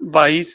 22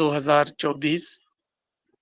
2024।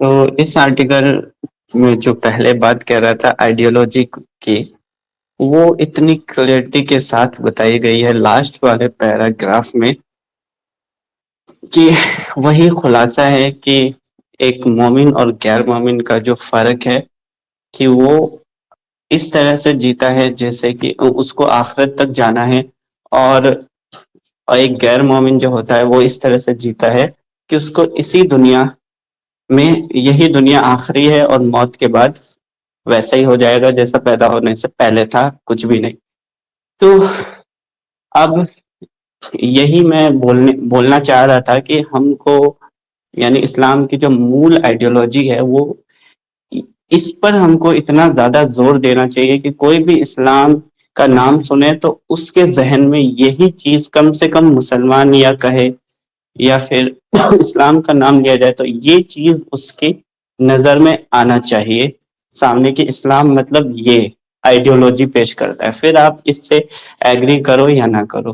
تو اس آرٹیکل میں جو پہلے بات کر رہا تھا آئیڈیولوجی کی، وہ اتنی کلیئرٹی کے ساتھ بتائی گئی ہے لاسٹ والے پیراگراف میں کہ وہی خلاصہ ہے کہ ایک مومن اور غیر مومن کا جو فرق ہے کہ وہ اس طرح سے جیتا ہے جیسے کہ اس کو آخرت تک جانا ہے، اور ایک غیر مومن جو ہوتا ہے وہ اس طرح سے جیتا ہے کہ اس کو اسی دنیا میں، یہی دنیا آخری ہے اور موت کے بعد ویسا ہی ہو جائے گا جیسا پیدا ہونے سے پہلے تھا، کچھ بھی نہیں۔ تو اب یہی میں بولنا چاہ رہا تھا کہ ہم کو، یعنی اسلام کی جو مول آئیڈیولوجی ہے، وہ اس پر ہم کو اتنا زیادہ زور دینا چاہیے کہ کوئی بھی اسلام کا نام سنے تو اس کے ذہن میں یہی چیز کم سے کم مسلمان یا کہے، یا پھر اسلام کا نام لیا جائے تو یہ چیز اس کی نظر میں آنا چاہیے سامنے، کہ اسلام مطلب یہ آئیڈیولوجی پیش کرتا ہے، پھر آپ اس سے ایگری کرو یا نہ کرو۔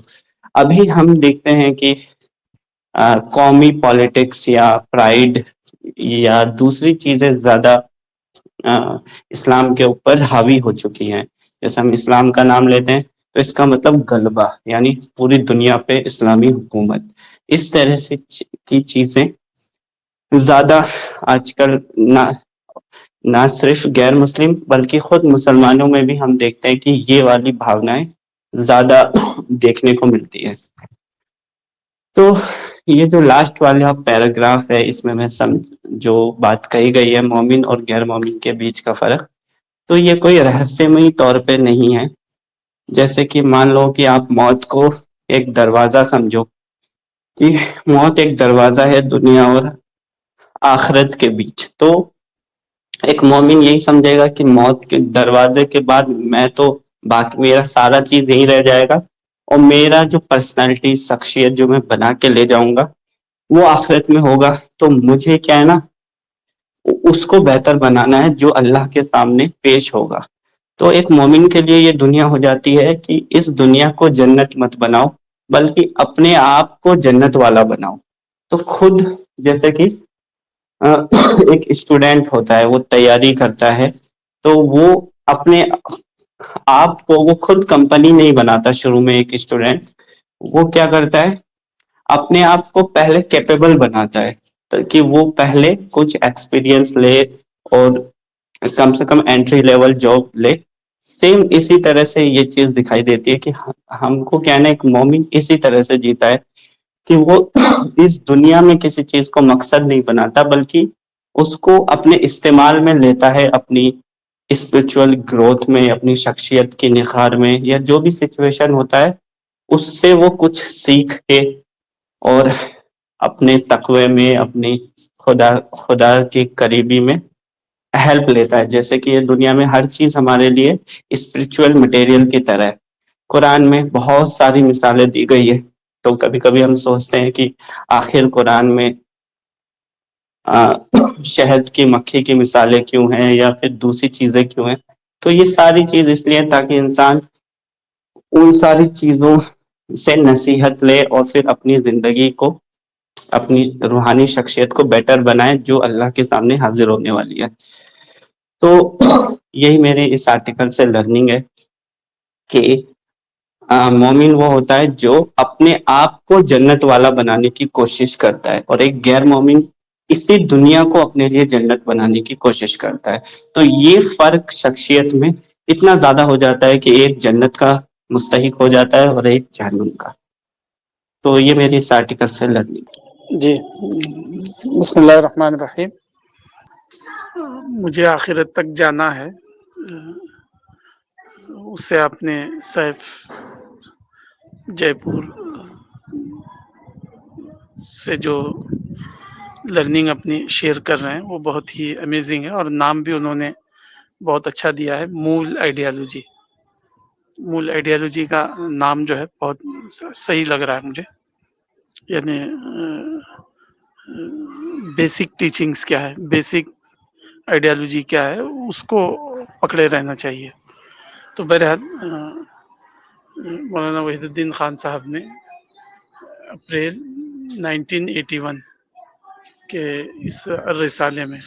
ابھی ہم دیکھتے ہیں کہ قومی پالیٹکس یا پرائڈ یا دوسری چیزیں زیادہ اسلام کے اوپر حاوی ہو چکی ہیں۔ جیسے ہم اسلام کا نام لیتے ہیں تو اس کا مطلب غلبہ، یعنی پوری دنیا پہ اسلامی حکومت، اس طرح سے کی چیزیں زیادہ آج کل نہ صرف غیر مسلم بلکہ خود مسلمانوں میں بھی ہم دیکھتے ہیں کہ یہ والی بھاونائیں زیادہ دیکھنے کو ملتی ہے۔ تو یہ جو لاسٹ والا پیراگراف ہے، اس میں جو بات کہی گئی ہے مومن اور غیر مومن کے بیچ کا فرق، تو یہ کوئی رہسیہمئی طور پہ نہیں ہے۔ جیسے کہ مان لو کہ آپ موت کو ایک دروازہ سمجھو، کہ موت ایک دروازہ ہے دنیا اور آخرت کے بیچ، تو ایک مومن یہی سمجھے گا کہ موت کے دروازے کے بعد میں تو باقی میرا سارا چیز یہی رہ جائے گا، اور میرا جو پرسنالٹی، شخصیت جو میں بنا کے لے جاؤں گا وہ آخرت میں ہوگا۔ تو مجھے کیا ہے نا، اس کو بہتر بنانا ہے جو اللہ کے سامنے پیش ہوگا۔ تو ایک مومن کے لیے یہ دنیا ہو جاتی ہے کہ اس دنیا کو جنت مت بناؤ، بلکہ اپنے آپ کو جنت والا بناؤ۔ تو خود جیسے کہ ایک اسٹوڈینٹ ہوتا ہے، وہ تیاری کرتا ہے، تو وہ اپنے آپ کو، وہ خود کمپنی نہیں بناتا شروع میں۔ ایک اسٹوڈینٹ وہ کیا کرتا ہے، اپنے آپ کو پہلے کیپیبل بناتا ہے تاکہ وہ پہلے کچھ ایکسپیرئنس لے اور کم سے کم انٹری لیول جاب لے۔ سیم اسی طرح سے یہ چیز دکھائی دیتی ہے کہ ہم کو کیا نا، ایک مومن اسی طرح سے جیتا ہے کہ وہ اس دنیا میں کسی چیز کو مقصد نہیں بناتا، بلکہ اس کو اپنے استعمال میں لیتا ہے، اپنی اسپرچول گروتھ میں، اپنی شخصیت کی نکھار میں، یا جو بھی سچویشن ہوتا ہے اس سے وہ کچھ سیکھ کے اور اپنے تقوی میں، اپنی خدا کی قریبی میں ہیلپ لیتا ہے۔ جیسے کہ یہ دنیا میں ہر چیز ہمارے لیے اسپرچول مٹیریل کی طرح ہے۔ قرآن میں بہت ساری مثالیں دی گئی ہے، تو کبھی کبھی ہم سوچتے ہیں کہ آخر قرآن میں شہد کی مکھی کی مثالیں کیوں ہیں، یا پھر دوسری چیزیں کیوں ہیں؟ تو یہ ساری چیز اس لیے تاکہ انسان ان ساری چیزوں سے نصیحت لے اور پھر اپنی زندگی کو، اپنی روحانی شخصیت کو بیٹر بنائے جو اللہ کے سامنے حاضر ہونے والی ہے۔ تو یہی میرے اس آرٹیکل سے لرننگ ہے کہ مومن وہ ہوتا ہے جو اپنے آپ کو جنت والا بنانے کی کوشش کرتا ہے، اور ایک غیر مومن اسی دنیا کو اپنے لیے جنت بنانے کی کوشش کرتا ہے۔ تو یہ فرق شخصیت میں اتنا زیادہ ہو جاتا ہے کہ ایک جنت کا مستحق ہو جاتا ہے اور ایک جہنم کا۔ تو یہ میری اس آرٹیکل سے لرننگ۔ جی، بسم اللہ الرحمن الرحیم۔ مجھے آخرت تک جانا ہے، اس سے آپ نے سیف جے پور سے جو لرننگ اپنی شیئر کر رہے ہیں وہ بہت ہی امیزنگ ہے، اور نام بھی انہوں نے بہت اچھا دیا ہے، مول آئیڈیالوجی۔ مول آئیڈیالوجی کا نام جو ہے بہت صحیح لگ رہا ہے مجھے، یعنی بیسک ٹیچنگز کیا ہے، بیسک آئیڈیالوجی کیا ہے، اس کو پکڑے رہنا چاہیے۔ تو بہرحال مولانا وحید الدین خان صاحب نے اپریل 1981 کہ اس رسالے میں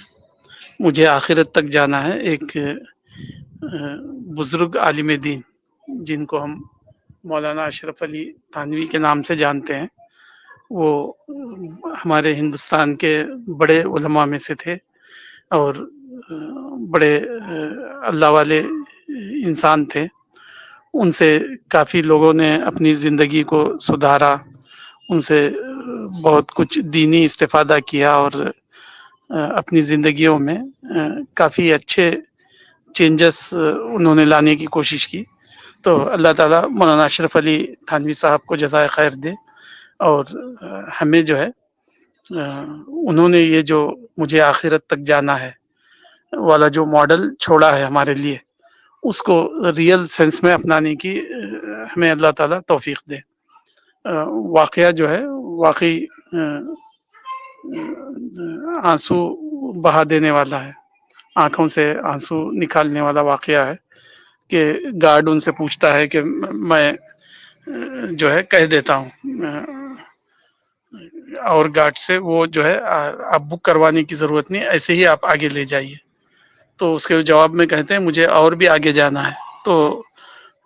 مجھے آخرت تک جانا ہے. ایک بزرگ عالم دین جن کو ہم مولانا اشرف علی تھانوی کے نام سے جانتے ہیں، وہ ہمارے ہندوستان کے بڑے علماء میں سے تھے اور بڑے اللہ والے انسان تھے. ان سے کافی لوگوں نے اپنی زندگی کو سدھارا، ان سے بہت کچھ دینی استفادہ کیا اور اپنی زندگیوں میں کافی اچھے چینجز انہوں نے لانے کی کوشش کی. تو اللہ تعالیٰ مولانا اشرف علی تھانوی صاحب کو جزائے خیر دے. اور ہمیں جو ہے انہوں نے یہ جو مجھے آخرت تک جانا ہے والا جو ماڈل چھوڑا ہے ہمارے لیے، اس کو ریئل سینس میں اپنانے کی ہمیں اللہ تعالیٰ توفیق دے. واقعہ جو ہے واقعی آنسو بہا دینے والا ہے، آنکھوں سے آنسو نکالنے والا واقعہ ہے کہ گارڈ ان سے پوچھتا ہے کہ میں جو ہے کہہ دیتا ہوں، اور گارڈ سے وہ جو ہے آپ بک کروانے کی ضرورت نہیں، ایسے ہی آپ آگے لے جائیے. تو اس کے جواب میں کہتے ہیں مجھے اور بھی آگے جانا ہے. تو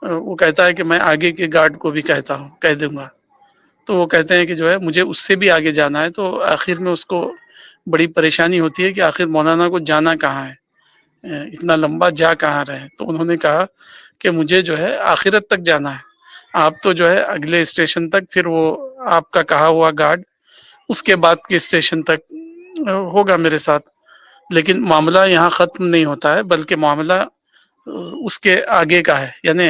وہ کہتا ہے کہ میں آگے کے گارڈ کو بھی کہہ دوں گا. تو وہ کہتے ہیں کہ جو ہے مجھے اس سے بھی آگے جانا ہے. تو آخر میں اس کو بڑی پریشانی ہوتی ہے کہ آخر مولانا کو جانا کہاں ہے، اتنا لمبا جا کہاں رہے. تو انہوں نے کہا کہ مجھے جو ہے آخرت تک جانا ہے. آپ تو جو ہے اگلے اسٹیشن تک، پھر وہ آپ کا کہا ہوا گارڈ اس کے بعد کے اسٹیشن تک ہوگا میرے ساتھ. لیکن معاملہ یہاں ختم نہیں ہوتا ہے، بلکہ معاملہ اس کے آگے کا ہے. یعنی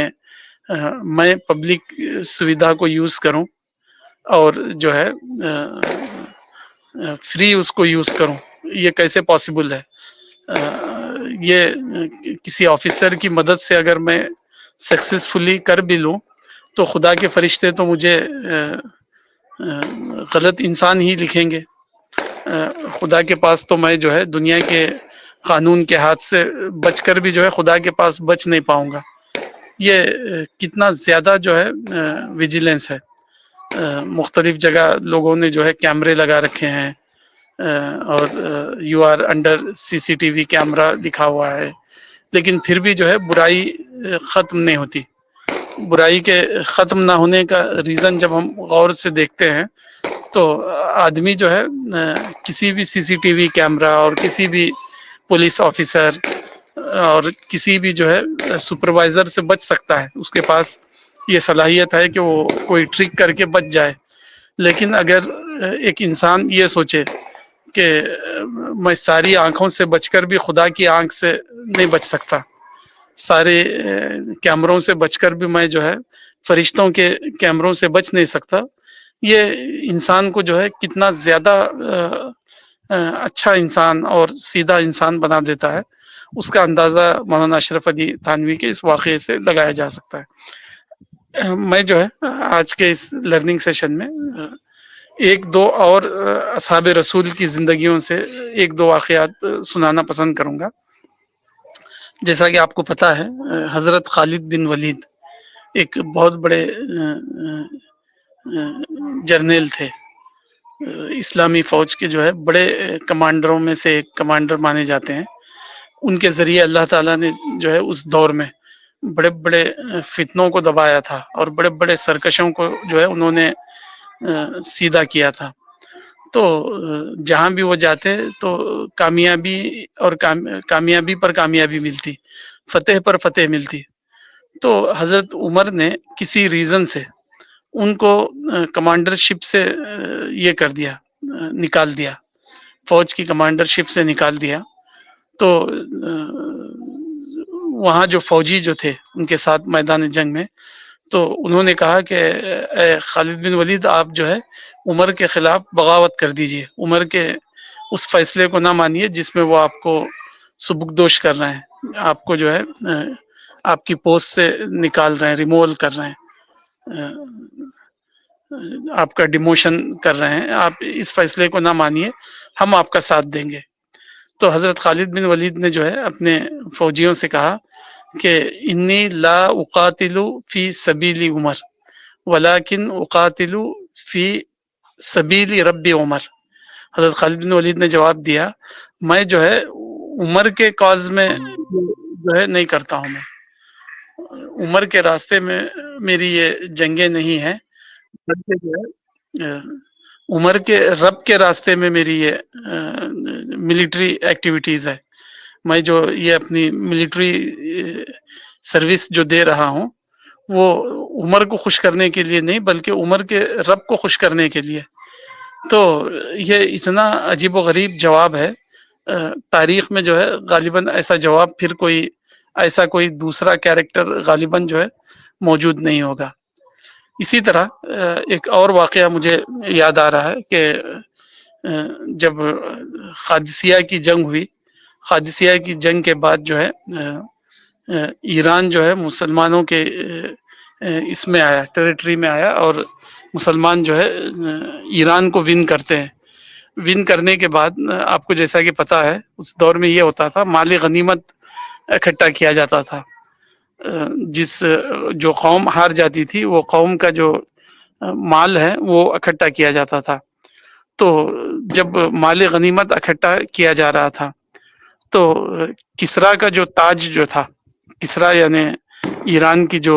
میں پبلک سویدھا کو یوز کروں اور جو ہے فری اس کو یوز کروں، یہ کیسے پاسبل ہے؟ یہ کسی آفیسر کی مدد سے اگر میں سکسیزفلی کر بھی لوں تو خدا کے فرشتے تو مجھے غلط انسان ہی لکھیں گے. خدا کے پاس تو میں جو ہے دنیا کے قانون کے ہاتھ سے بچ کر بھی جو ہے خدا کے پاس بچ نہیں پاؤں گا. یہ کتنا زیادہ جو ہے ویجیلنس ہے. مختلف جگہ لوگوں نے جو ہے کیمرے لگا رکھے ہیں اور you are under C C T V camera دکھا ہوا ہے، لیکن پھر بھی جو ہے برائی ختم نہیں ہوتی. برائی کے ختم نہ ہونے کا ریزن جب ہم غور سے دیکھتے ہیں تو آدمی جو ہے کسی بھی سی سی ٹی وی کیمرا اور کسی بھی پولیس آفیسر اور کسی بھی جو ہے سپروائزر سے بچ سکتا ہے. اس کے پاس یہ صلاحیت ہے کہ وہ کوئی ٹرک کر کے بچ جائے. لیکن اگر ایک انسان یہ سوچے کہ میں ساری آنکھوں سے بچ کر بھی خدا کی آنکھ سے نہیں بچ سکتا، سارے کیمروں سے بچ کر بھی میں جو ہے فرشتوں کے کیمروں سے بچ نہیں سکتا، یہ انسان کو جو ہے کتنا زیادہ اچھا انسان اور سیدھا انسان بنا دیتا ہے. اس کا اندازہ مولانا اشرف علی تھانوی کے اس واقعے سے لگایا جا سکتا ہے. میں جو ہے آج کے اس لرننگ سیشن میں ایک دو اور اصحاب رسول کی زندگیوں سے ایک دو واقعات سنانا پسند کروں گا. جیسا کہ آپ کو پتا ہے حضرت خالد بن ولید ایک بہت بڑے جرنیل تھے، اسلامی فوج کے جو ہے بڑے کمانڈروں میں سے ایک کمانڈر مانے جاتے ہیں. ان کے ذریعے اللہ تعالیٰ نے جو ہے اس دور میں بڑے بڑے فتنوں کو دبایا تھا اور بڑے بڑے سرکشوں کو جو ہے انہوں نے سیدھا کیا تھا. تو جہاں بھی وہ جاتے تو کامیابی اور کامیابی پر کامیابی ملتی، فتح پر فتح ملتی. تو حضرت عمر نے کسی ریزن سے ان کو کمانڈر شپ سے یہ کر دیا، نکال دیا، فوج کی کمانڈر شپ سے نکال دیا. تو وہاں جو فوجی جو تھے ان کے ساتھ میدان جنگ میں، تو انہوں نے کہا کہ اے خالد بن ولید، آپ جو ہے عمر کے خلاف بغاوت کر دیجئے، عمر کے اس فیصلے کو نہ مانیے جس میں وہ آپ کو سبکدوش کر رہے ہیں، آپ کو جو ہے آپ کی پوسٹ سے نکال رہے ہیں، ریموول کر رہے ہیں، آپ کا ڈیموشن کر رہے ہیں. آپ اس فیصلے کو نہ مانیے، ہم آپ کا ساتھ دیں گے. تو حضرت خالد بن ولید نے جو ہے اپنے فوجیوں سے کہا کہ انی لا اقاتل فی سبیل عمر ولکن اقاتل فی سبیل رب عمر. حضرت خالد بن ولید نے جواب دیا، میں جو ہے عمر کے کاز میں جو ہے نہیں کرتا ہوں، میں عمر کے راستے میں میری یہ جنگیں نہیں ہیں، بلکہ جو ہے عمر کے رب کے راستے میں میری یہ ملٹری ایکٹیویٹیز ہے. میں جو یہ اپنی ملٹری سروس جو دے رہا ہوں وہ عمر کو خوش کرنے کے لیے نہیں، بلکہ عمر کے رب کو خوش کرنے کے لیے. تو یہ اتنا عجیب و غریب جواب ہے، تاریخ میں جو ہے غالباً ایسا جواب پھر ایسا کوئی دوسرا کیریکٹر غالباً جو ہے موجود نہیں ہوگا. اسی طرح ایک اور واقعہ مجھے یاد آ رہا ہے کہ جب قادسیہ کی جنگ ہوئی، قادسیہ کی جنگ کے بعد جو ہے ایران جو ہے مسلمانوں کے اس میں آیا، ٹیریٹری میں آیا، اور مسلمان جو ہے ایران کو ون کرتے ہیں. ون کرنے کے بعد آپ کو جیسا کہ پتا ہے اس دور میں یہ ہوتا تھا، مال غنیمت اکٹھا کیا جاتا تھا. جس جو قوم ہار جاتی تھی وہ قوم کا جو مال ہے وہ اکٹھا کیا جاتا تھا. تو جب مال غنیمت اکٹھا کیا جا رہا تھا تو کسرا کا جو تاج جو تھا، کسرا یعنی ایران کی جو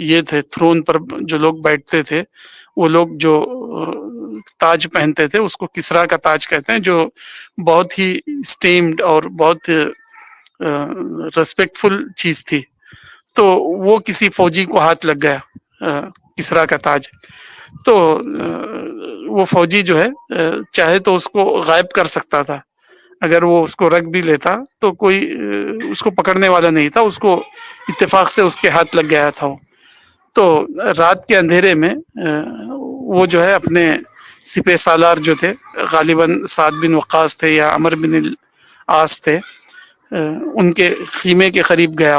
یہ تھے تھرون پر جو لوگ بیٹھتے تھے، وہ لوگ جو تاج پہنتے تھے اس کو کسرا کا تاج کہتے ہیں، جو بہت ہی اسٹیمڈ اور بہت ریسپیکٹ فل چیز تھی. تو وہ کسی فوجی کو ہاتھ لگ گیا، کسرا کا تاج. تو وہ فوجی جو ہے چاہے تو اس کو غائب کر سکتا تھا، اگر وہ اس کو رکھ بھی لیتا تو کوئی اس کو پکڑنے والا نہیں تھا، اس کو اتفاق سے اس کے ہاتھ لگ گیا تھا. تو رات کے اندھیرے میں وہ جو ہے اپنے سپہ سالار جو تھے، غالباً سعد بن وقاص تھے یا عمر بن العاص تھے، ان کے خیمے کے قریب گیا،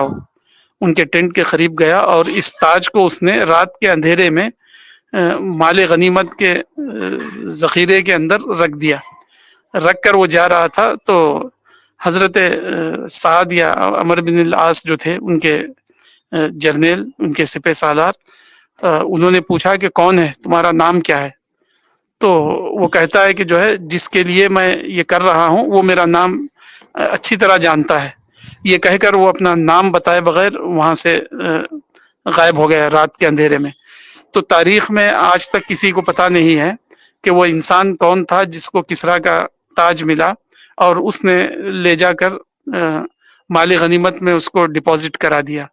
ان کے ٹینٹ کے قریب گیا اور اس تاج کو اس نے رات کے اندھیرے میں مال غنیمت کے ذخیرے کے اندر رکھ دیا. رکھ کر وہ جا رہا تھا تو حضرت سعد یا عمر بن العاص جو تھے ان کے جرنیل، ان کے سپہ سالار، انہوں نے پوچھا کہ کون ہے، تمہارا نام کیا ہے؟ تو وہ کہتا ہے کہ جو ہے جس کے لیے میں یہ کر رہا ہوں وہ میرا نام اچھی طرح جانتا ہے. یہ کہہ کر وہ اپنا نام بتائے بغیر وہاں سے غائب ہو گیا رات کے اندھیرے میں. تو تاریخ میں آج تک کسی کو پتا نہیں ہے کہ وہ انسان کون تھا جس کو کسرا کا تاج ملا اور اس نے لے جا کر مال غنیمت میں اس کو ڈپازٹ کرا دیا.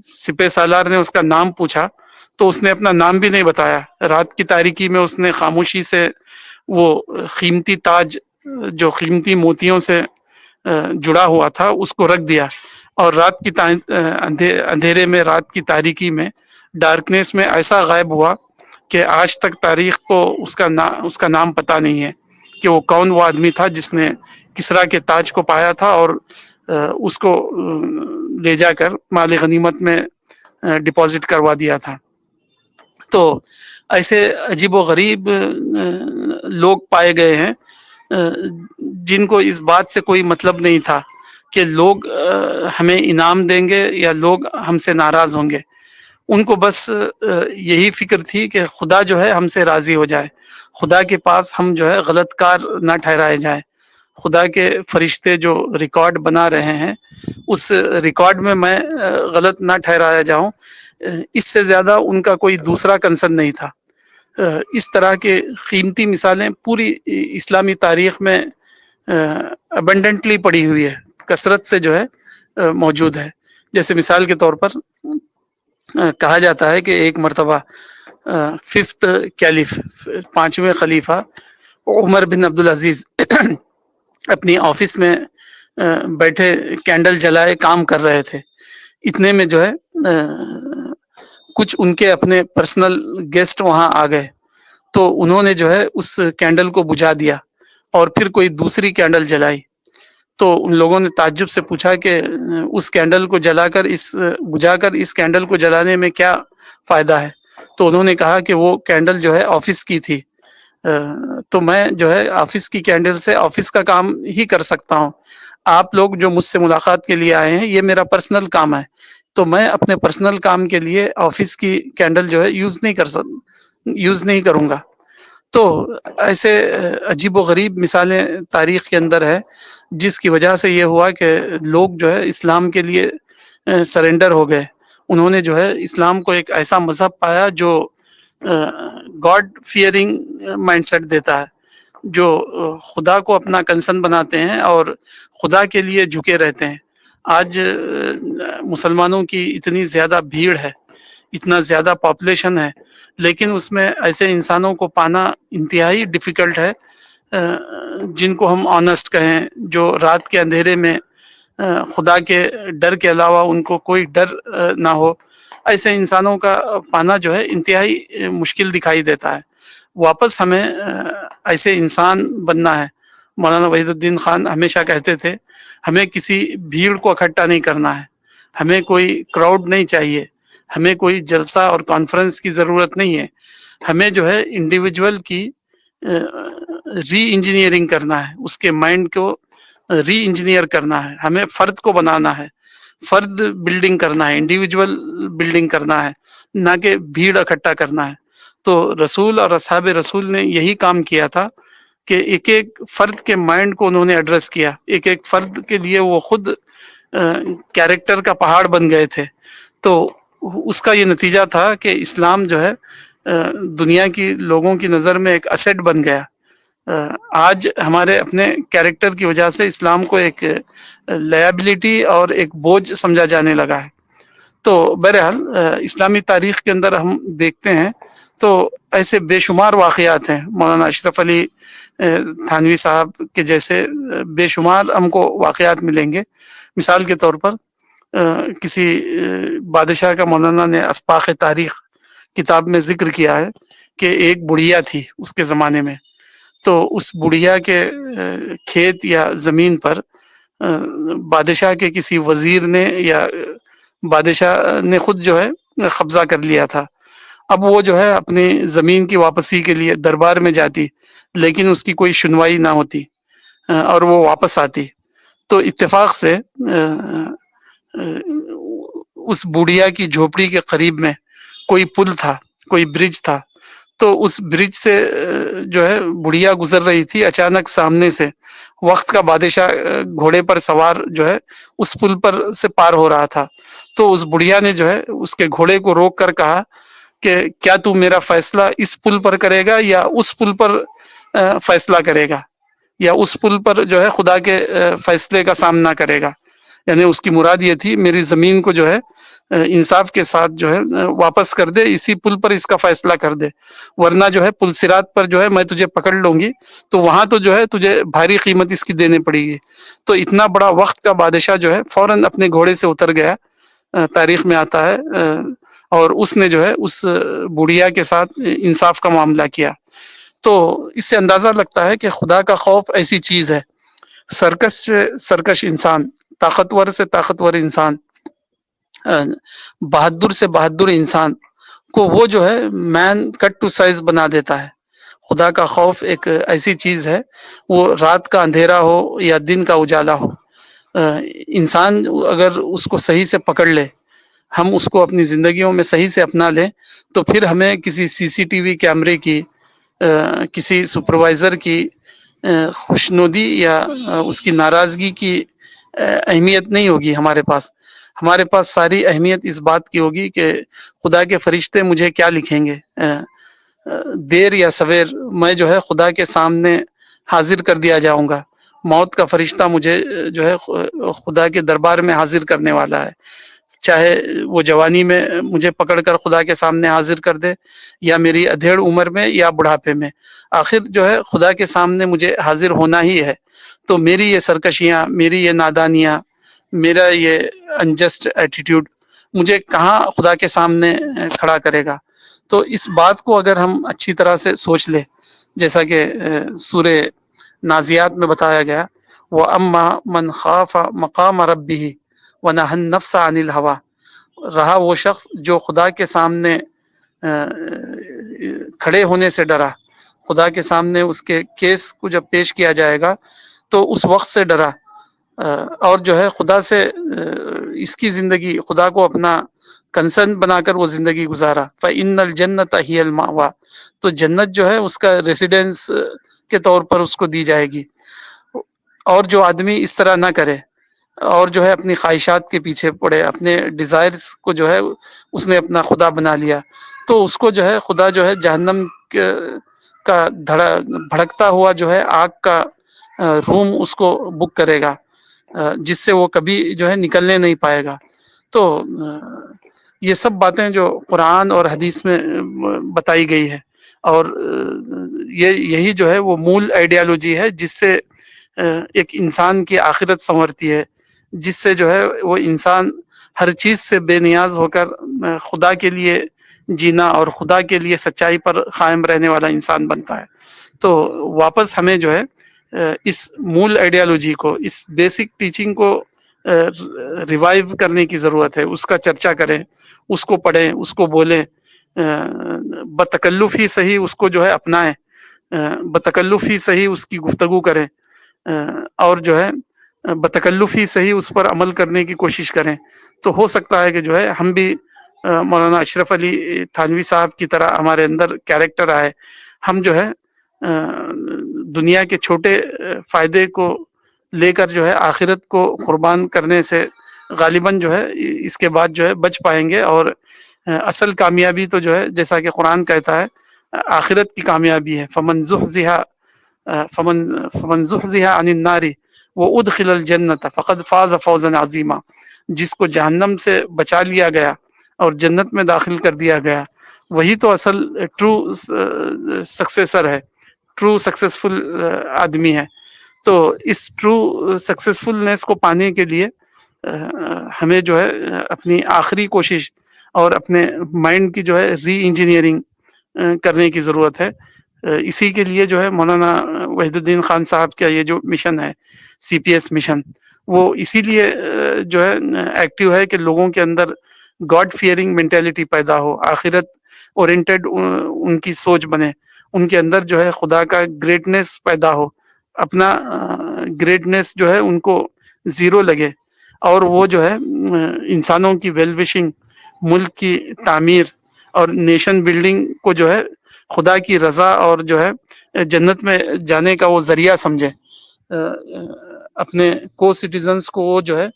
سپہ سالار نے اس کا نام پوچھا تو اس نے اپنا نام بھی نہیں بتایا. رات کی تاریکی میں اس نے خاموشی سے وہ قیمتی تاج جو قیمتی موتیوں سے جڑا ہوا تھا اس کو رکھ دیا، اور رات کی اندھیرے میں، رات کی تاریکی میں، ڈارکنیس میں ایسا غائب ہوا کہ آج تک تاریخ کو اس کا نام پتا نہیں ہے کہ وہ کون وہ آدمی تھا جس نے کسرا کے تاج کو پایا تھا اور اس کو لے جا کر مال غنیمت میں ڈپازٹ کروا دیا تھا. تو ایسے عجیب و غریب لوگ پائے گئے ہیں جن کو اس بات سے کوئی مطلب نہیں تھا کہ لوگ ہمیں انعام دیں گے یا لوگ ہم سے ناراض ہوں گے. ان کو بس یہی فکر تھی کہ خدا جو ہے ہم سے راضی ہو جائے، خدا کے پاس ہم جو ہے غلط کار نہ ٹھہرائے جائیں، خدا کے فرشتے جو ریکارڈ بنا رہے ہیں اس ریکارڈ میں غلط نہ ٹھہرایا جاؤں. اس سے زیادہ ان کا کوئی دوسرا کنسرن نہیں تھا. اس طرح کے قیمتی مثالیں پوری اسلامی تاریخ میں ابنڈنٹلی پڑی ہوئی ہے، کثرت سے جو ہے موجود ہے. جیسے مثال کے طور پر کہا جاتا ہے کہ ایک مرتبہ ففتھ کیلف، پانچویں خلیفہ عمر بن عبدالعزیز اپنی آفس میں بیٹھے کینڈل جلائے کام کر رہے تھے. اتنے میں جو ہے کچھ ان کے اپنے پرسنل گیسٹ وہاں آ گئے تو انہوں نے جو ہے اس کینڈل کو بجھا دیا اور پھر کوئی دوسری کینڈل جلائی. تو ان لوگوں نے تعجب سے پوچھا کہ اس کینڈل کو بجھا کر اس کینڈل کو جلانے میں کیا فائدہ ہے؟ تو انہوں نے کہا کہ وہ کینڈل جو ہے آفس کی تھی، تو میں جو ہے آفس کی کینڈل سے آفس کا کام ہی کر سکتا ہوں. آپ لوگ جو مجھ سے ملاقات کے لیے آئے ہیں یہ میرا پرسنل کام ہے، تو میں اپنے پرسنل کام کے لیے آفس کی کینڈل جو ہے یوز نہیں کروں گا. تو ایسے عجیب و غریب مثالیں تاریخ کے اندر ہے، جس کی وجہ سے یہ ہوا کہ لوگ جو ہے اسلام کے لیے سرنڈر ہو گئے. انہوں نے جو ہے اسلام کو ایک ایسا مذہب پایا جو گاڈ فیئرنگ مائنڈ سیٹ دیتا ہے، جو خدا کو اپنا کنسرن بناتے ہیں اور خدا کے لیے جھکے رہتے ہیں. آج مسلمانوں کی اتنی زیادہ بھیڑ ہے، اتنا زیادہ پاپولیشن ہے، لیکن اس میں ایسے انسانوں کو پانا انتہائی ڈیفیکلٹ ہے جن کو ہم آنےسٹ کہیں، جو رات کے اندھیرے میں خدا کے ڈر کے علاوہ ان کو کوئی ڈر نہ ہو. ایسے انسانوں کا پانا جو ہے انتہائی مشکل دکھائی دیتا ہے. واپس ہمیں ایسے انسان بننا ہے. مولانا وحید الدین خان ہمیشہ کہتے تھے ہمیں کسی بھیڑ کو اکٹھا نہیں کرنا ہے، ہمیں کوئی کراؤڈ نہیں چاہیے، ہمیں کوئی جلسہ اور کانفرنس کی ضرورت نہیں ہے. ہمیں جو ہے انڈیویجول کی ری انجینئرنگ کرنا ہے، اس کے مائنڈ کو ری انجینئر کرنا ہے. ہمیں فرد کو بنانا ہے، فرد بلڈنگ کرنا ہے، انڈیویجول بلڈنگ کرنا ہے، نہ کہ بھیڑ اکٹھا کرنا ہے. تو رسول اور اصحاب رسول نے یہی کام کیا تھا کہ ایک ایک فرد کے مائنڈ کو انہوں نے ایڈریس کیا. ایک ایک فرد کے لیے وہ خود کیریکٹر کا پہاڑ بن گئے تھے. تو اس کا یہ نتیجہ تھا کہ اسلام جو ہے دنیا کی لوگوں کی نظر میں ایک اسیٹ بن گیا. آج ہمارے اپنے کیریکٹر کی وجہ سے اسلام کو ایک لائبلٹی اور ایک بوجھ سمجھا جانے لگا ہے. تو بہرحال اسلامی تاریخ کے اندر ہم دیکھتے ہیں تو ایسے بے شمار واقعات ہیں. مولانا اشرف علی تھانوی صاحب کے جیسے بے شمار ہم کو واقعات ملیں گے. مثال کے طور پر کسی بادشاہ کا مولانا نے اسباق تاریخ کتاب میں ذکر کیا ہے کہ ایک بڑھیا تھی اس کے زمانے میں. تو اس بڑھیا کے کھیت یا زمین پر بادشاہ کے کسی وزیر نے یا بادشاہ نے خود جو ہے قبضہ کر لیا تھا. اب وہ جو ہے اپنی زمین کی واپسی کے لیے دربار میں جاتی، لیکن اس کی کوئی سنوائی نہ ہوتی اور وہ واپس آتی. تو اتفاق سے اس بوڑھیا کی جھوپڑی کے قریب میں کوئی پل تھا، کوئی برج تھا. تو اس برج سے جو ہے بڑھیا گزر رہی تھی، اچانک سامنے سے وقت کا بادشاہ گھوڑے پر سوار جو ہے اس پل پر سے پار ہو رہا تھا. تو اس بڑھیا نے جو ہے اس کے گھوڑے کو روک کر کہا کہ کیا تو میرا فیصلہ اس پل پر کرے گا یا اس پل پر فیصلہ کرے گا، یا اس پل پر جو ہے خدا کے فیصلے کا سامنا کرے گا. یعنی اس کی مراد یہ تھی میری زمین کو جو ہے انصاف کے ساتھ جو ہے واپس کر دے، اسی پل پر اس کا فیصلہ کر دے، ورنہ جو ہے پل صراط پر جو ہے میں تجھے پکڑ لوں گی، تو وہاں تو جو ہے تجھے بھاری قیمت اس کی دینے پڑے گی. تو اتنا بڑا وقت کا بادشاہ جو ہے فوراً اپنے گھوڑے سے اتر گیا، تاریخ میں آتا ہے، اور اس نے جو ہے اس بڑھیا کے ساتھ انصاف کا معاملہ کیا. تو اس سے اندازہ لگتا ہے کہ خدا کا خوف ایسی چیز ہے. سرکش سے سرکش انسان، طاقتور سے طاقتور انسان، بہادر سے بہادر انسان کو وہ جو ہے مین کٹ ٹو سائز بنا دیتا ہے. خدا کا خوف ایک ایسی چیز ہے، وہ رات کا اندھیرا ہو یا دن کا اجالا ہو، انسان اگر اس کو صحیح سے پکڑ لے، ہم اس کو اپنی زندگیوں میں صحیح سے اپنا لیں، تو پھر ہمیں کسی سی سی ٹی وی کیمرے کی، کسی سپروائزر کی خوشنودی یا اس کی ناراضگی کی اہمیت نہیں ہوگی. ہمارے پاس ساری اہمیت اس بات کی ہوگی کہ خدا کے فرشتے مجھے کیا لکھیں گے. دیر یا سویر میں جو ہے خدا کے سامنے حاضر کر دیا جاؤں گا. موت کا فرشتہ مجھے جو ہے خدا کے دربار میں حاضر کرنے والا ہے، چاہے وہ جوانی میں مجھے پکڑ کر خدا کے سامنے حاضر کر دے یا میری ادھیڑ عمر میں یا بڑھاپے میں، آخر جو ہے خدا کے سامنے مجھے حاضر ہونا ہی ہے. تو میری یہ سرکشیاں، میری یہ نادانیاں، میرا یہ انجسٹ ایٹیٹیوڈ مجھے کہاں خدا کے سامنے کھڑا کرے گا. تو اس بات کو اگر ہم اچھی طرح سے سوچ لیں، جیسا کہ سورہ نازیات میں بتایا گیا، وَأَمَّا مَنْ خَافَ مَقَامَ رَبِّهِ وَنَهَى النَّفْسَ عَنِ الْهَوَىٰ، رہا وہ شخص جو خدا کے سامنے کھڑے ہونے سے ڈرا، خدا کے سامنے اس کے کیس کو جب پیش کیا جائے گا تو اس وقت سے ڈرا، اور جو ہے خدا سے اس کی زندگی، خدا کو اپنا کنسرن بنا کر وہ زندگی گزارا. فَإِنَّ الْجَنَّةَ هِيَ الْمَأْوَىٰ، تو جنت جو ہے اس کا ریسیڈنس کے طور پر اس کو دی جائے گی. اور جو آدمی اس طرح نہ کرے اور جو ہے اپنی خواہشات کے پیچھے پڑے، اپنے ڈیزائرز کو جو ہے اس نے اپنا خدا بنا لیا، تو اس کو جو ہے خدا جو ہے جہنم کا بھڑکتا ہوا جو ہے آگ کا روم اس کو بک کرے گا، جس سے وہ کبھی جو ہے نکلنے نہیں پائے گا. تو یہ سب باتیں جو قرآن اور حدیث میں بتائی گئی ہے، اور یہی جو ہے وہ مول آئیڈیالوجی ہے جس سے ایک انسان کی آخرت سنورتی ہے، جس سے جو ہے وہ انسان ہر چیز سے بے نیاز ہو کر خدا کے لیے جینا اور خدا کے لیے سچائی پر قائم رہنے والا انسان بنتا ہے. تو واپس ہمیں جو ہے اس مول آئیڈیالوجی کو، اس بیسک ٹیچنگ کو ریوائیو کرنے کی ضرورت ہے. اس کا چرچا کریں، اس کو پڑھیں، اس کو بولیں، بتکلف ہی صحیح اس کو جو ہے اپنائیں، بتکلف ہی صحیح اس کی گفتگو کریں، اور جو ہے بتکلف ہی صحیح اس پر عمل کرنے کی کوشش کریں. تو ہو سکتا ہے کہ جو ہے ہم بھی مولانا اشرف علی تھانوی صاحب کی طرح ہمارے اندر کیریکٹر آئے، ہم جو ہے دنیا کے چھوٹے فائدے کو لے کر جو ہے آخرت کو قربان کرنے سے غالباً جو ہے اس کے بعد جو ہے بچ پائیں گے. اور اصل کامیابی تو جو ہے جیسا کہ قرآن کہتا ہے آخرت کی کامیابی ہے. فمن زحزح عن النار وادخل الجنة فقد فاز فوزا عظیما، جس کو جہنم سے بچا لیا گیا اور جنت میں داخل کر دیا گیا، وہی تو اصل ٹرو سکسیسر ہے، ٹرو سکسیسفل آدمی ہے. تو اس ٹرو سکسیسفلنس کو پانے کے لیے ہمیں جو ہے اپنی آخری کوشش اور اپنے مائنڈ کی جو ہے ری انجینئرنگ کرنے کی ضرورت ہے. اسی کے لیے جو ہے مولانا وحید الدین خان صاحب کا یہ جو مشن ہے CPS مشن، وہ اسی لیے جو ہے ایکٹیو ہے کہ لوگوں کے اندر گاڈ فیئرنگ مینٹیلٹی پیدا ہو، آخرت اورینٹڈ ان کی سوچ بنے، ان کے اندر جو ہے خدا کا گریٹنس پیدا ہو، اپنا گریٹنس جو ہے ان کو زیرو لگے، اور وہ جو ہے انسانوں کی ویل وشنگ، ملک کی تعمیر اور نیشن بلڈنگ کو جو ہے خدا کی رضا اور جو ہے جنت میں جانے کا وہ ذریعہ سمجھے. اپنے کو سٹیزنز کو وہ جو ہے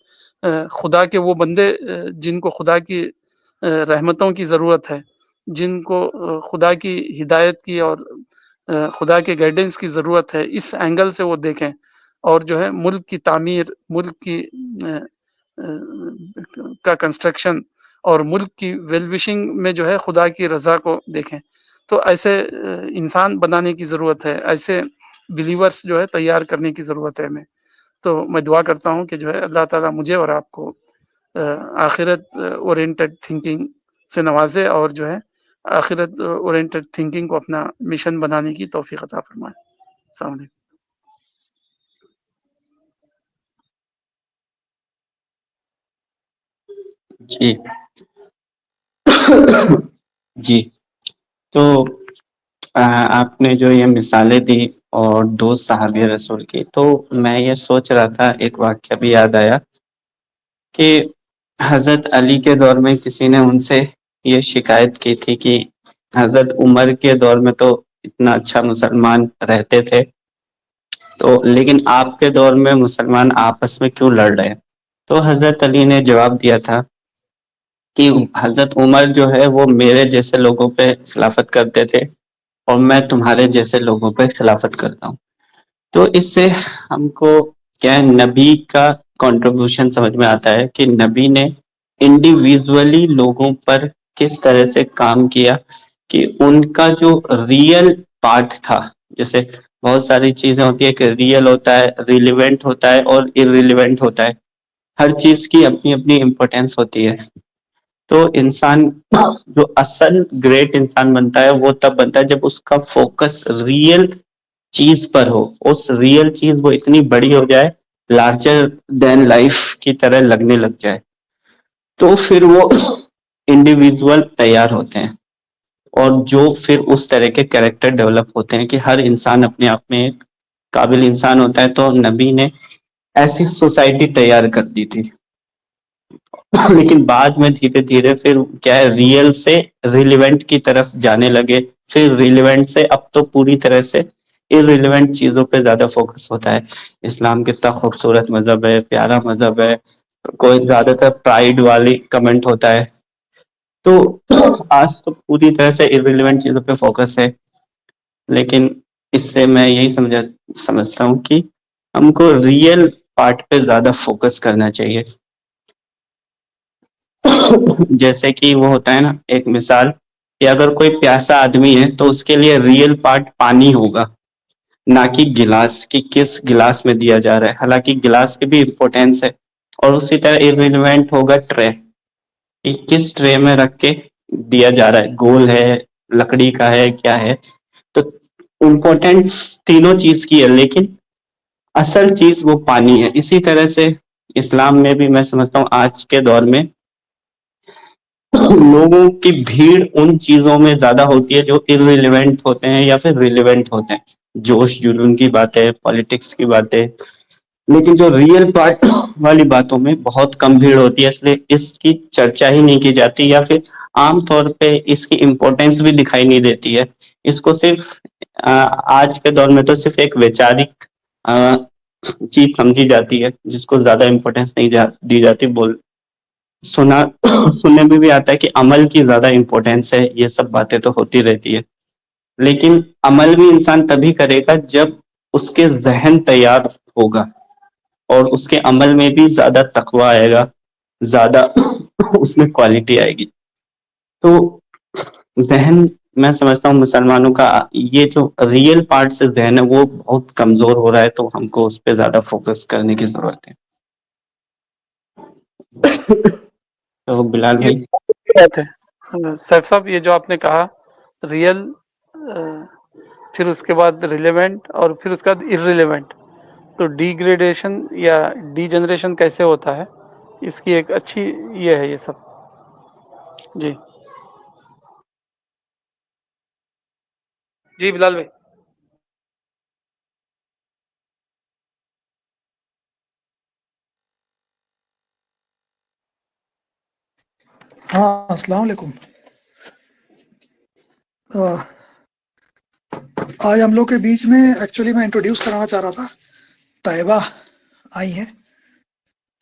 خدا کے وہ بندے جن کو خدا کی رحمتوں کی ضرورت ہے، جن کو خدا کی ہدایت کی اور خدا کے گائیڈنس کی ضرورت ہے، اس اینگل سے وہ دیکھیں، اور جو ہے ملک کی تعمیر، ملک کی کا کنسٹرکشن اور ملک کی ویل وشنگ میں جو ہے خدا کی رضا کو دیکھیں. تو ایسے انسان بنانے کی ضرورت ہے، ایسے بلیورس جو ہے تیار کرنے کی ضرورت ہے ہمیں. تو میں دعا کرتا ہوں کہ جو ہے اللہ تعالیٰ مجھے اور آپ کو آخرت اورینٹڈ تھنکنگ سے نوازے، اور جو ہے آخرت اورینٹڈ تھنکنگ کو اپنا مشن بنانے کی توفیق عطا فرمائے. السلام علیکم. جی جی، تو آپ نے جو یہ مثالیں دی اور دو صحابی رسول کی، تو میں یہ سوچ رہا تھا، ایک واقعہ بھی یاد آیا کہ حضرت علی کے دور میں کسی نے ان سے یہ شکایت کی تھی کہ حضرت عمر کے دور میں تو اتنا اچھا مسلمان رہتے تھے، تو لیکن آپ کے دور میں مسلمان آپس میں کیوں لڑ رہے ہیں؟ تو حضرت علی نے جواب دیا تھا کہ حضرت عمر جو ہے وہ میرے جیسے لوگوں پہ خلافت کرتے تھے اور میں تمہارے جیسے لوگوں پہ خلافت کرتا ہوں. تو اس سے ہم کو کیا نبی کا کنٹریبیوشن سمجھ میں آتا ہے کہ نبی نے انڈیویژولی لوگوں پر کس طرح سے کام کیا، کہ ان کا جو ریئل پارٹ تھا، جیسے بہت ساری چیزیں ہوتی ہے کہ ریئل ہوتا ہے، ریلیونٹ ہوتا ہے اور ارریلیونٹ ہوتا ہے، ہر چیز کی اپنی اپنی امپورٹینس ہوتی ہے. تو انسان جو اصل گریٹ انسان بنتا ہے وہ تب بنتا ہے جب اس کا فوکس ریئل چیز پر ہو، اس ریئل چیز وہ اتنی بڑی ہو جائے، لارجر دین لائف کی طرح لگنے لگ جائے، تو پھر وہ انڈیویژول تیار ہوتے ہیں، اور جو پھر اس طرح کے کریکٹر ڈیولپ ہوتے ہیں کہ ہر انسان اپنے آپ میں ایک قابل انسان ہوتا ہے. تو نبی نے ایسی سوسائٹی تیار کر دی تھی. لیکن بعد میں دھیرے دھیرے پھر کیا ہے ریئل سے ریلیونٹ کی طرف جانے لگے، پھر ریلیونٹ سے اب تو پوری طرح سے ارریلیونٹ چیزوں پہ زیادہ فوکس ہوتا ہے۔ اسلام کتنا خوبصورت مذہب ہے، پیارا مذہب ہے، کوئی زیادہ تر پرائڈ والی کمنٹ ہوتا ہے، تو آج تو پوری طرح سے ارریلیونٹ چیزوں پہ فوکس ہے۔ لیکن اس سے میں یہی سمجھتا ہوں کہ ہم کو ریئل پارٹ پہ زیادہ فوکس کرنا چاہیے۔ جیسے کہ وہ ہوتا ہے نا ایک مثال کہ اگر کوئی پیاسا آدمی ہے تو اس کے لیے ریئل پارٹ پانی ہوگا، نہ کہ گلاس، کہ کس گلاس میں دیا جا رہا ہے، حالانکہ گلاس کی بھی امپورٹینس ہے۔ اور اسی طرح ارریلیونٹ ہوگا ٹرے، کہ کس ٹرے میں رکھ کے دیا جا رہا ہے، گول ہے، لکڑی کا ہے، کیا ہے۔ تو امپورٹینٹ تینوں چیز کی ہے، لیکن اصل چیز وہ پانی ہے۔ اسی طرح سے اسلام میں بھی میں سمجھتا ہوں آج کے دور میں لوگوں کی بھیڑ ان چیزوں میں زیادہ ہوتی ہے جو ارریلیونٹ ہوتے ہیں یا پھر ریلیونٹ ہوتے ہیں، جوش جنون کی باتیں، پالیٹکس کی باتیں، لیکن جو ریئل پارٹ والی باتوں میں بہت کم بھیڑ ہوتی ہے، اس لیے اس کی چرچا ہی نہیں کی جاتی، یا پھر عام طور پہ اس کی امپورٹینس بھی دکھائی نہیں دیتی ہے۔ اس کو صرف آج کے دور میں تو صرف ایک ویچارک چیز سمجھی جاتی ہے، جس کو زیادہ امپورٹینس نہیں دی جاتی۔ سننے میں بھی آتا ہے کہ عمل کی زیادہ امپورٹینس ہے، یہ سب باتیں تو ہوتی رہتی ہے، لیکن عمل بھی انسان تبھی کرے گا جب اس کے ذہن تیار ہوگا، اور اس کے عمل میں بھی زیادہ تقوی آئے گا، زیادہ اس میں کوالٹی آئے گی۔ تو ذہن میں سمجھتا ہوں مسلمانوں کا یہ جو ریئل پارٹ سے ذہن ہے وہ بہت کمزور ہو رہا ہے، تو ہم کو اس پہ زیادہ فوکس کرنے کی ضرورت ہے۔ تو بلال یہ بھائی، بات ہے سیف صاحب، یہ جو آپ نے کہا ریئل، پھر اس کے بعد ریلیونٹ، اور پھر اس کے بعد ارریلیونٹ، تو ڈی گریڈیشن یا ڈی جنریشن کیسے ہوتا ہے، اس کی ایک اچھی یہ ہے یہ سب۔ جی جی بلال بھائی۔ ہاں السلام علیکم۔ آج ہم لوگ کے بیچ میں ایکچولی میں انٹروڈیوس کرانا چاہ رہا تھا، طیبہ آئی ہیں۔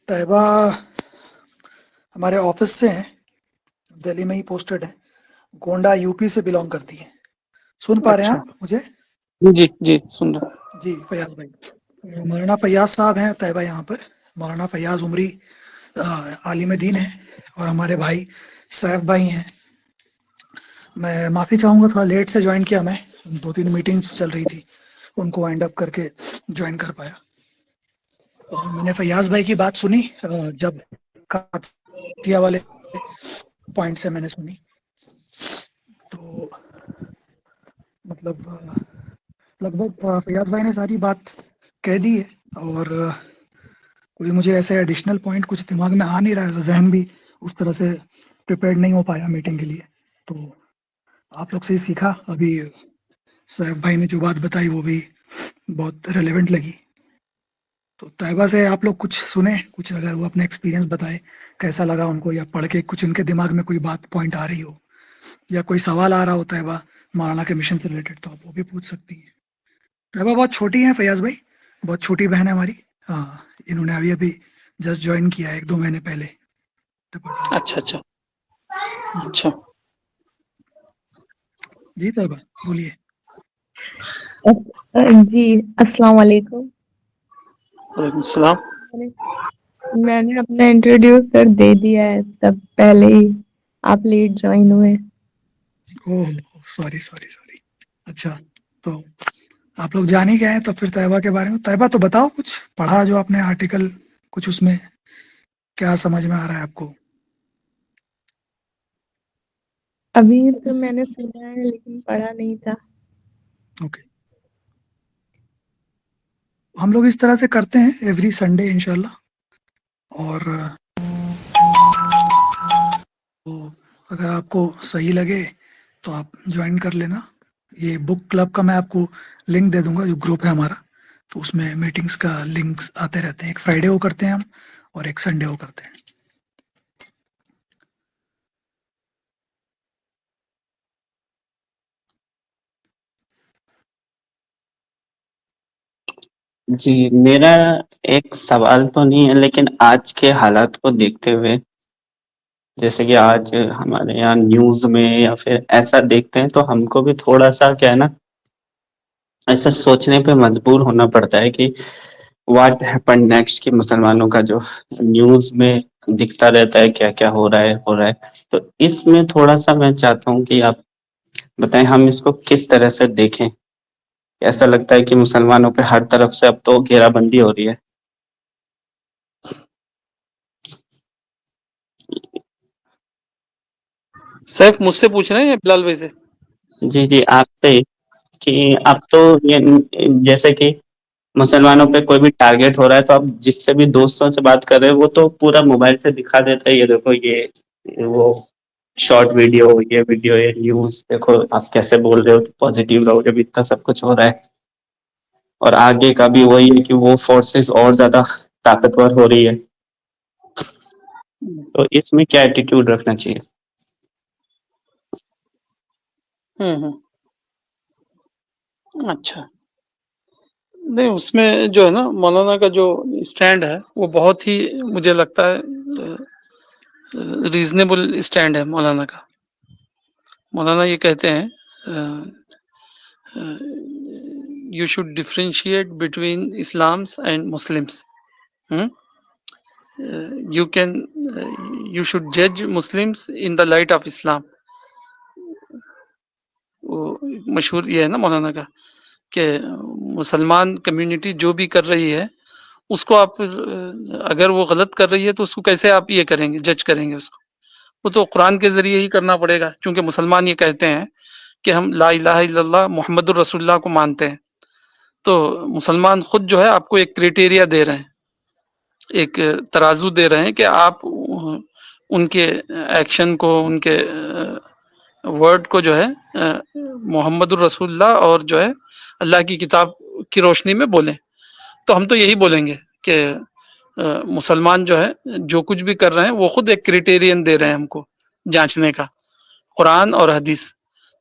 طیبہ ہمارے آفس سے ہیں، دہلی میں ہی پوسٹڈ ہے، گونڈا یو پی سے بلانگ کرتی ہیں۔ سن پا رہے ہیں اچھا، آپ مجھے؟ جی جی سن رہا۔ جی فیاض بھائی، مولانا فیاض صاحب ہیں طیبہ یہاں پر، مولانا فیاض عمری عالم دین ہیں، اور ہمارے بھائی سیف بھائی ہیں۔ میں معافی چاہوں گا، تھوڑا لیٹ سے جوائن کیا، میں 2-3 میٹنگز چل رہی تھی، ان کو وائنڈ اپ کر کے جوائن کر پایا۔ اور میں نے فیاض بھائی کی بات سنی، جب قادسیہ والے پوائنٹ سے میں نے سنی، تو مطلب لگ بھگ فیاض بھائی نے ساری بات کہہ دی ہے، اور کوئی مجھے ایسے ایڈیشنل پوائنٹ کچھ دماغ میں آ نہیں رہا ہے، ذہن بھی اس طرح سے پریپیئرڈ نہیں ہو پایا میٹنگ کے لیے۔ تو آپ لوگ سے ہی سیکھا، ابھی صاحب بھائی نے جو بات بتائی وہ بھی بہت ریلیونٹ لگی۔ تو طیبہ سے آپ لوگ کچھ سنیں، کچھ اگر وہ اپنے ایکسپیرینس بتائے کیسا لگا ان کو، یا پڑھ کے کچھ ان کے دماغ میں کوئی بات پوائنٹ آ رہی ہو، یا کوئی سوال آ رہا ہو طیبہ مولانا کے مشن سے ریلیٹڈ، تو آپ وہ بھی پوچھ سکتی ہیں۔ طیبہ بہت چھوٹی ہیں فیاض بھائی، بہت چھوٹی بہن ہے ہماری۔ ہاں، انہوں نے ابھی جسٹ جوائن کیا ہے 1-2 مہینے پہلے ڈپارٹمنٹ۔ اچھا اچھا جی اچھا۔ جی طیبہ بولیے۔ جی السلام علیکم۔ وعلیکم السلام۔ میں نے اپنا انٹروڈیوس سر دے دیا ہے سب پہلے ہی، آپ لیٹ جوائن ہوئے۔ اوہ سوری سوری سوری۔ اچھا، تو آپ لوگ جان ہی گئے ہیں تو پھر طیبہ کے بارے میں، طیبہ تو بتاؤ کچھ پڑھا جو آپ نے آرٹیکل، کچھ اس میں کیا سمجھ میں آ رہا ہے آپ کو؟ ابھی تو میں نے سنا ہے لیکن پڑھا نہیں تھا۔ اوکے، ہم لوگ اس طرح سے کرتے ہیں ایوری سنڈے انشاءاللہ، اور اگر آپ کو صحیح لگے تو آپ جوائن کر لینا۔ یہ بک کلب کا میں آپ کو لنک دے دوں گا، جو گروپ ہے ہمارا، تو اس میں میٹنگز کا لنکس آتے رہتے ہیں۔ ایک فرائیڈے کو کرتے ہیں ہم، اور ایک سنڈے کو کرتے ہیں۔ جی میرا ایک سوال تو نہیں ہے، لیکن آج کے حالات کو دیکھتے ہوئے، جیسے کہ آج ہمارے یہاں نیوز میں یا پھر ایسا دیکھتے ہیں، تو ہم کو بھی تھوڑا سا کیا ہے نا، ایسا سوچنے پہ مجبور ہونا پڑتا ہے کہ واٹ ہیپن نیکسٹ، کہ مسلمانوں کا جو نیوز میں دکھتا رہتا ہے کیا کیا ہو رہا ہے. تو اس میں تھوڑا سا میں چاہتا ہوں کہ آپ بتائیں ہم اس کو کس طرح سے دیکھیں. ایسا لگتا ہے کہ مسلمانوں پہ ہر طرف سے اب تو گھیرا بندی ہو رہی ہے. سیف مجھ سے پوچھ رہے ہیں یا بلال بھائی سے؟ جی آپ سے کہ اب تو جیسے کہ مسلمانوں پہ کوئی بھی ٹارگیٹ ہو رہا ہے، تو اب جس سے بھی دوستوں سے بات کر رہے ہیں وہ تو پورا موبائل سے دکھا دیتا ہے، یہ دیکھو یہ وہ شارٹ ویڈیو، یہ ویڈیو، یہ نیوز دیکھو، آپ کیسے بول رہے ہو پازیٹیو رہو جب اتنا سب کچھ ہو رہا ہے. اور آگے کا بھی وہی ہے کہ وہ فورسز اور زیادہ طاقتور ہو رہی ہے. تو اس میں کیا ایٹیٹیوڈ رکھنا چاہیے؟ ہوں اچھا، نہیں اس میں جو ہے نا مولانا کا جو اسٹینڈ ہے وہ بہت ہی مجھے لگتا ہے ریزنیبل اسٹینڈ ہے مولانا کا. مولانا یہ کہتے ہیں you should differentiate between Islams and Muslims. You can you should جج Muslims in the light of Islam. وہ مشہور یہ ہے نا مولانا کا کہ مسلمان کمیونٹی جو بھی کر رہی ہے اس کو آپ اگر وہ غلط کر رہی ہے تو اس کو کیسے آپ یہ کریں گے، جج کریں گے اس کو. وہ تو قرآن کے ذریعے ہی کرنا پڑے گا، چونکہ مسلمان یہ کہتے ہیں کہ ہم لا الہ الا اللہ محمد الرسول اللہ کو مانتے ہیں. تو مسلمان خود جو ہے آپ کو ایک کریٹیریا دے رہے ہیں، ایک ترازو دے رہے ہیں کہ آپ ان کے ایکشن کو، ان کے ورڈ کو جو ہے محمد الرسول اللہ اور جو ہے اللہ کی کتاب کی روشنی میں بولیں. تو ہم تو یہی بولیں گے کہ مسلمان جو ہے جو کچھ بھی کر رہے ہیں وہ خود ایک کریٹیرین دے رہے ہیں ہم کو جانچنے کا، قرآن اور حدیث.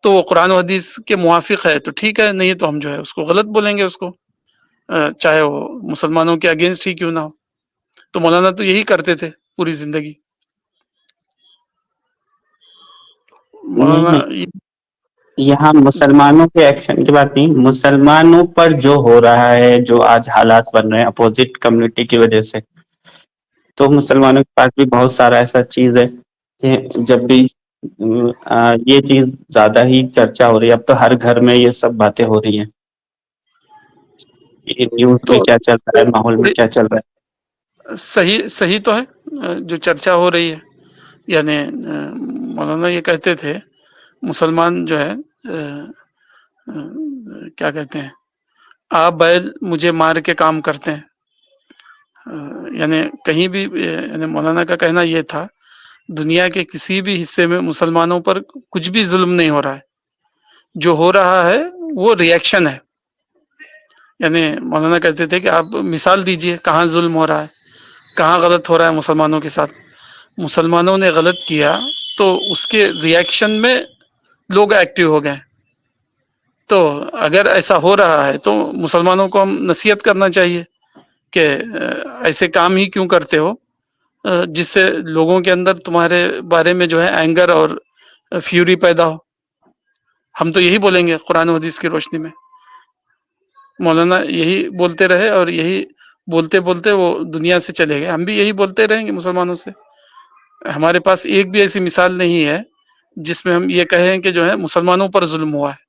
تو وہ قرآن و حدیث کے موافق ہے تو ٹھیک ہے، نہیں تو ہم جو ہے اس کو غلط بولیں گے، اس کو چاہے وہ مسلمانوں کے اگینسٹ ہی کیوں نہ ہو. تو مولانا تو یہی کرتے تھے پوری زندگی. نہیں مولانا نہیں، یہاں مسلمانوں کے ایکشن کی بات نہیں، مسلمانوں پر جو ہو رہا ہے، جو آج حالات بن رہے ہیں اپوزٹ کمیونٹی کی وجہ سے، تو مسلمانوں کے پاس بھی بہت سارا ایسا چیز ہے کہ جب بھی یہ چیز زیادہ ہی چرچا ہو رہی ہے. اب تو ہر گھر میں یہ سب باتیں ہو رہی ہیں، یہ نیوز میں تو کیا چل رہا ہے، ماحول میں کیا چل رہا ہے. صحیح تو ہے جو چرچا ہو رہی ہے. یعنی مولانا یہ کہتے تھے مسلمان جو ہے کیا کہتے ہیں، آپ بیل مجھے مار کے کام کرتے ہیں. یعنی کہیں بھی یعنی مولانا کا کہنا یہ تھا دنیا کے کسی بھی حصے میں مسلمانوں پر کچھ بھی ظلم نہیں ہو رہا ہے، جو ہو رہا ہے وہ ری ایکشن ہے. یعنی مولانا کہتے تھے کہ آپ مثال دیجئے کہاں ظلم ہو رہا ہے، کہاں غلط ہو رہا ہے مسلمانوں کے ساتھ. مسلمانوں نے غلط کیا تو اس کے ری ایکشن میں لوگ ایکٹیو ہو گئے. تو اگر ایسا ہو رہا ہے تو مسلمانوں کو ہم نصیحت کرنا چاہیے کہ ایسے کام ہی کیوں کرتے ہو جس سے لوگوں کے اندر تمہارے بارے میں جو ہے اینگر اور فیوری پیدا ہو. ہم تو یہی بولیں گے قرآن و حدیث کی روشنی میں. مولانا یہی بولتے رہے اور یہی بولتے بولتے وہ دنیا سے چلے گئے. ہم بھی یہی بولتے رہیں گے مسلمانوں سے. ہمارے پاس ایک بھی ایسی مثال نہیں ہے جس میں ہم یہ کہیں کہ جو ہے مسلمانوں پر ظلم ہوا ہے.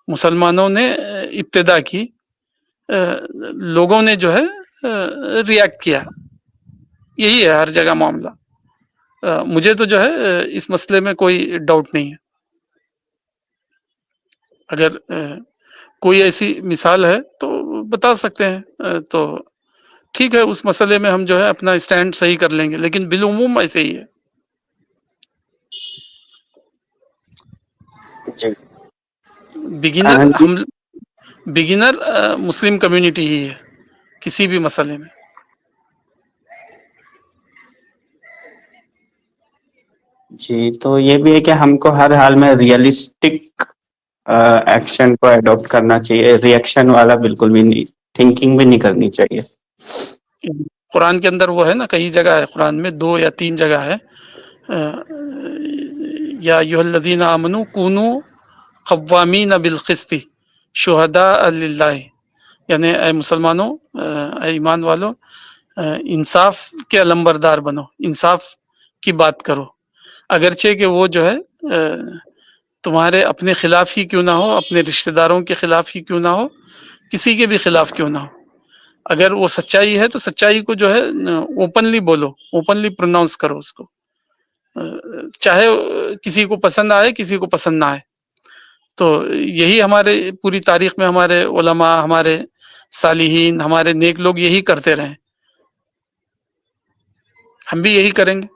مسلمانوں نے ابتدا کی، لوگوں نے جو ہے ری ایکٹ کیا. یہی ہے ہر جگہ معاملہ. مجھے تو جو ہے اس مسئلے میں کوئی ڈاؤٹ نہیں ہے. اگر کوئی ایسی مثال ہے تو بتا سکتے ہیں تو ٹھیک ہے، اس مسئلے میں ہم جو ہے اپنا اسٹینڈ صحیح کر لیں گے، لیکن بالعموم ایسے ہی ہے. جی بگنر ہم بگنر مسلم کمیونٹی ہی ہے کسی بھی مسئلے میں. جی تو یہ بھی ہے کہ ہم کو ہر حال میں ریئلسٹک ایکشن کو اڈاپٹ کرنا چاہیے، ری ایکشن والا بالکل بھی نہیں. تھنکنگ بھی نہیں کرنی چاہیے. قرآن کے اندر وہ ہے نا، کئی جگہ ہے قرآن میں، 2 یا 3 جگہ ہے، یا ایھا الذین آمنوا کونوا قوامین بالقسط شہداء للہ، یعنی اے مسلمانوں، اے ایمان والو، انصاف کے علمبردار بنو، انصاف کی بات کرو، اگرچہ کہ وہ جو ہے تمہارے اپنے خلاف ہی کیوں نہ ہو، اپنے رشتہ داروں کے خلاف ہی کیوں نہ ہو، کسی کے بھی خلاف کیوں نہ ہو، اگر وہ سچائی ہے تو سچائی کو جو ہے اوپنلی بولو، اوپنلی پروناؤنس کرو اس کو، چاہے کسی کو پسند آئے کسی کو پسند نہ آئے. تو یہی ہمارے پوری تاریخ میں ہمارے علماء، ہمارے صالحین، ہمارے نیک لوگ یہی کرتے رہے، ہم بھی یہی کریں گے.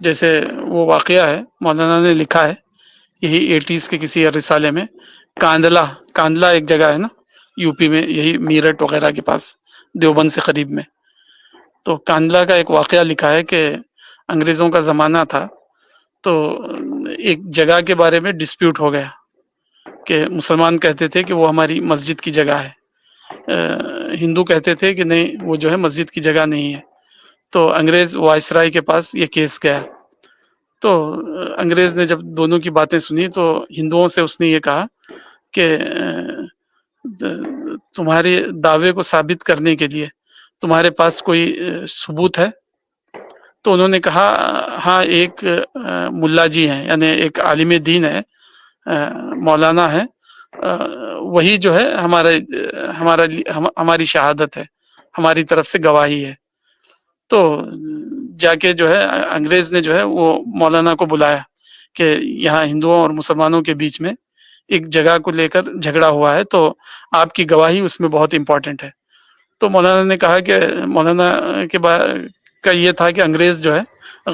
جیسے وہ واقعہ ہے، مولانا نے لکھا ہے یہی 80s کے کسی رسالے میں، کاندلہ ایک جگہ ہے نا یو پی میں، یہی میرٹھ وغیرہ کے پاس، دیوبند سے قریب میں. تو کاندلہ کا ایک واقعہ لکھا ہے کہ انگریزوں کا زمانہ تھا، تو ایک جگہ کے بارے میں ڈسپیوٹ ہو گیا کہ مسلمان کہتے تھے کہ وہ ہماری مسجد کی جگہ ہے، ہندو کہتے تھے کہ نہیں وہ جو ہے مسجد کی جگہ نہیں ہے. تو انگریز وائسرائے کے پاس یہ کیس گیا. تو انگریز نے جب دونوں کی باتیں سنی تو ہندوؤں سے اس نے یہ کہا کہ تمہارے دعوے کو ثابت کرنے کے لیے تمہارے پاس کوئی ثبوت ہے؟ تو انہوں نے کہا ہاں، ایک ملا جی ہیں، یعنی ایک عالم دین ہے، مولانا ہے، وہی جو ہے ہماری شہادت ہے، ہماری طرف سے گواہی ہے. تو جا کے جو ہے انگریز نے جو ہے وہ مولانا کو بلایا کہ یہاں ہندوؤں اور مسلمانوں کے بیچ میں ایک جگہ کو لے کر جھگڑا ہوا ہے، تو آپ کی گواہی اس میں بہت امپورٹنٹ ہے. تو مولانا نے کہا کہ مولانا کا یہ تھا کہ انگریز جو ہے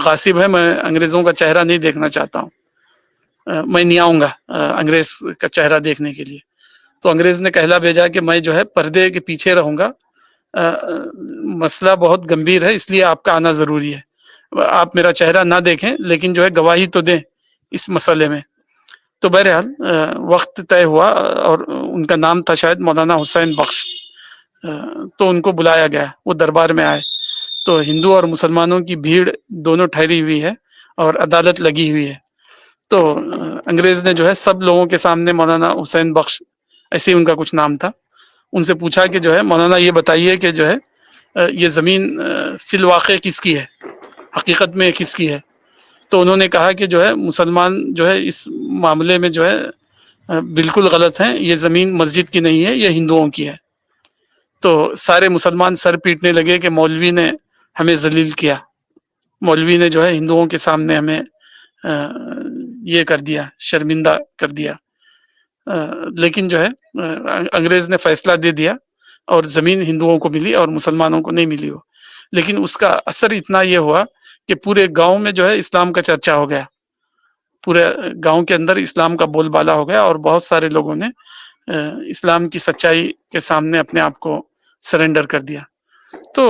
غاصب ہے، میں انگریزوں کا چہرہ نہیں دیکھنا چاہتا ہوں، میں نہیں آؤں گا انگریز کا چہرہ دیکھنے کے لیے. تو انگریز نے کہلا بھیجا کہ میں جو ہے پردے کے پیچھے رہوں گا، مسئلہ بہت گمبھیر ہے، اس لیے آپ کا آنا ضروری ہے، آپ میرا چہرہ نہ دیکھیں لیکن جو ہے گواہی تو دیں اس مسئلے میں. تو بہرحال وقت طے ہوا، اور ان کا نام تھا شاید مولانا حسین بخش. تو ان کو بلایا گیا، وہ دربار میں آئے، تو ہندو اور مسلمانوں کی بھیڑ دونوں ٹھہری ہوئی ہے اور عدالت لگی ہوئی ہے. تو انگریز نے جو ہے سب لوگوں کے سامنے مولانا حسین بخش، ایسے ہی ان کا کچھ نام تھا، ان سے پوچھا کہ جو ہے مولانا یہ بتائیے کہ جو ہے یہ زمین فی الواقع کس کی ہے، حقیقت میں کس کی ہے؟ تو انہوں نے کہا کہ جو ہے مسلمان جو ہے اس معاملے میں جو ہے بالکل غلط ہیں، یہ زمین مسجد کی نہیں ہے، یہ ہندوؤں کی ہے. تو سارے مسلمان سر پیٹنے لگے کہ مولوی نے ہمیں ذلیل کیا، مولوی نے جو ہے ہندوؤں کے سامنے ہمیں یہ کر دیا، شرمندہ کر دیا. لیکن جو ہے انگریز نے فیصلہ دے دیا اور زمین ہندوؤں کو ملی اور مسلمانوں کو نہیں ملی ہو. لیکن اس کا اثر اتنا یہ ہوا کہ پورے گاؤں میں جو ہے اسلام کا چرچا ہو گیا، پورے گاؤں کے اندر اسلام کا بول بالا ہو گیا، اور بہت سارے لوگوں نے اسلام کی سچائی کے سامنے اپنے آپ کو سرنڈر کر دیا. تو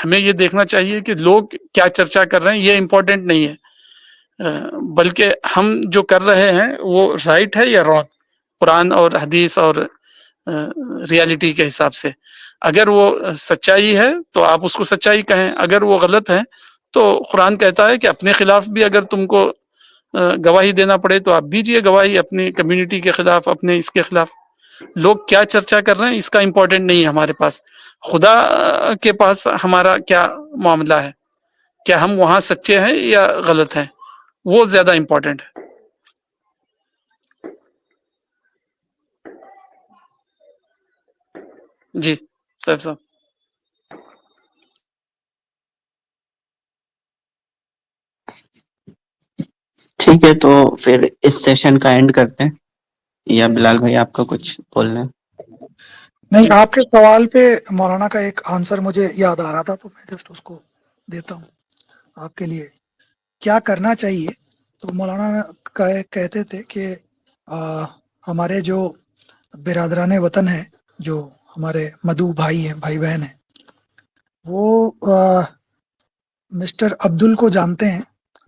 ہمیں یہ دیکھنا چاہیے کہ لوگ کیا چرچا کر رہے ہیں یہ امپورٹنٹ نہیں ہے، بلکہ ہم جو کر رہے ہیں وہ رائٹ ہے یا رانگ، قرآن اور حدیث اور ریالٹی کے حساب سے. اگر وہ سچائی ہے تو آپ اس کو سچائی کہیں، اگر وہ غلط ہے تو قرآن کہتا ہے کہ اپنے خلاف بھی اگر تم کو گواہی دینا پڑے تو آپ دیجئے گواہی، اپنی کمیونٹی کے خلاف، اپنے اس کے خلاف. لوگ کیا چرچا کر رہے ہیں اس کا امپورٹنٹ نہیں ہے ہمارے پاس، خدا کے پاس ہمارا کیا معاملہ ہے، کیا ہم وہاں سچے ہیں یا غلط ہیں، وہ زیادہ امپورٹنٹ ہے. جی سر صاحب. ٹھیک ہے، تو پھر اس سیشن کا اینڈ کرتے ہیں، یا بلال بھائی آپ کا کچھ بولنا ہے؟ نہیں، آپ کے سوال پہ مولانا کا ایک آنسر مجھے یاد آ رہا تھا، تو میں جسٹ اس کو دیتا ہوں آپ کے لیے. کیا کرنا چاہیے؟ تو مولانا کہتے تھے کہ ہمارے جو برادران وطن ہیں، جو ہمارے مدعو بھائی ہیں، بھائی بہن ہیں، وہ مسٹر عبدل کو جانتے ہیں،